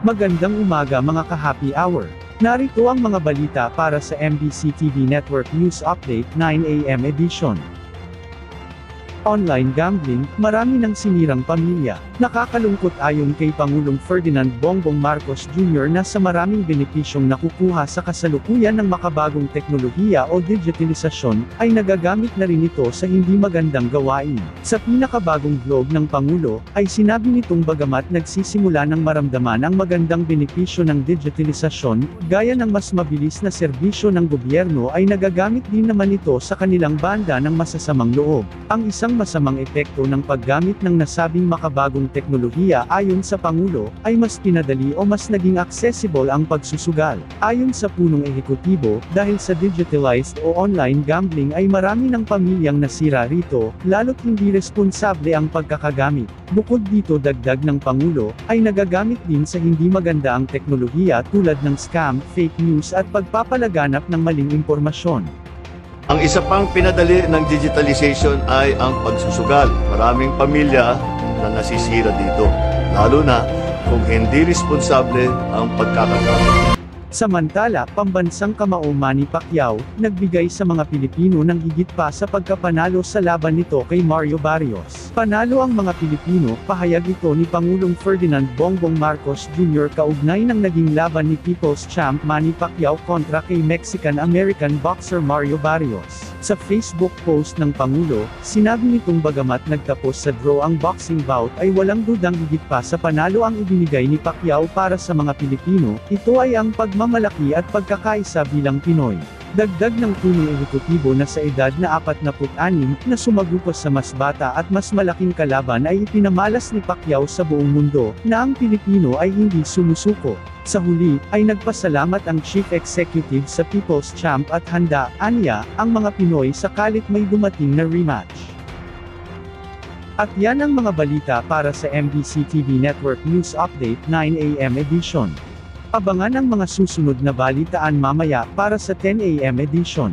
Magandang umaga mga ka-happy hour. Narito ang mga balita para sa MBC TV Network News Update 9 AM edition. Online gambling, marami ng sinirang pamilya. Nakakalungkot ayon kay Pangulong Ferdinand Bongbong Marcos Jr. na sa maraming benepisyong nakukuha sa kasalukuyan ng makabagong teknolohiya o digitalisasyon, ay nagagamit na rin ito sa hindi magandang gawain. Sa pinakabagong vlog ng Pangulo, ay sinabi nitong bagamat nagsisimula ng maramdaman ang magandang benepisyo ng digitalisasyon, gaya ng mas mabilis na serbisyo ng gobyerno ay nagagamit din naman ito sa kanilang banda ng masasamang loob. Ang isang masamang epekto ng paggamit ng nasabing makabagong teknolohiya ayon sa Pangulo, ay mas pinadali o mas naging accessible ang pagsusugal. Ayon sa punong ehekutibo, dahil sa digitalized o online gambling ay marami ng pamilyang nasira rito, lalo't hindi responsable ang pagkakagamit. Bukod dito dagdag ng Pangulo, ay nagagamit din sa hindi maganda ang teknolohiya tulad ng scam, fake news at pagpapalaganap ng maling impormasyon. Ang isa pang pinadali ng digitalization ay ang pagsusugal. Maraming pamilya na nasisira dito, lalo na kung hindi responsable ang pagkakagamit. Samantala, pambansang kamao Manny Pacquiao, nagbigay sa mga Pilipino ng higit pa sa pagkapanalo sa laban nito kay Mario Barrios. Panalo ang mga Pilipino, pahayag ito ni Pangulong Ferdinand Bongbong Marcos Jr. kaugnay ng naging laban ni People's Champ Manny Pacquiao kontra kay Mexican-American boxer Mario Barrios. Sa Facebook post ng Pangulo, sinabi nitong bagamat nagtapos sa draw ang boxing bout ay walang dudang higit pa sa panalo ang ibinigay ni Pacquiao para sa mga Pilipino, ito ay ang pagmamalaki at pagkakaisa bilang Pinoy. Dagdag ng punong ehekutibo na sa edad na 46, na sumagupos sa mas bata at mas malaking kalaban ay ipinamalas ni Pacquiao sa buong mundo, na ang Pilipino ay hindi sumusuko. Sa huli, ay nagpasalamat ang Chief Executive sa People's Champ at handa, anya, ang mga Pinoy sakalit may dumating na rematch. At yan ang mga balita para sa MBC TV Network News Update 9 AM edition. Abangan ang mga susunod na balitaan mamaya para sa 10 AM edition.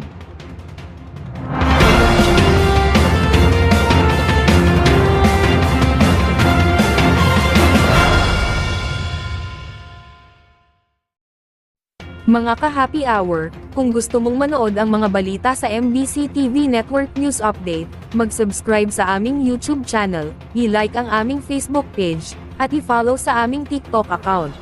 Mga ka-happy hour, kung gusto mong manood ang mga balita sa MBC TV Network News Update, mag-subscribe sa aming YouTube channel, i-like ang aming Facebook page, at i-follow sa aming TikTok account.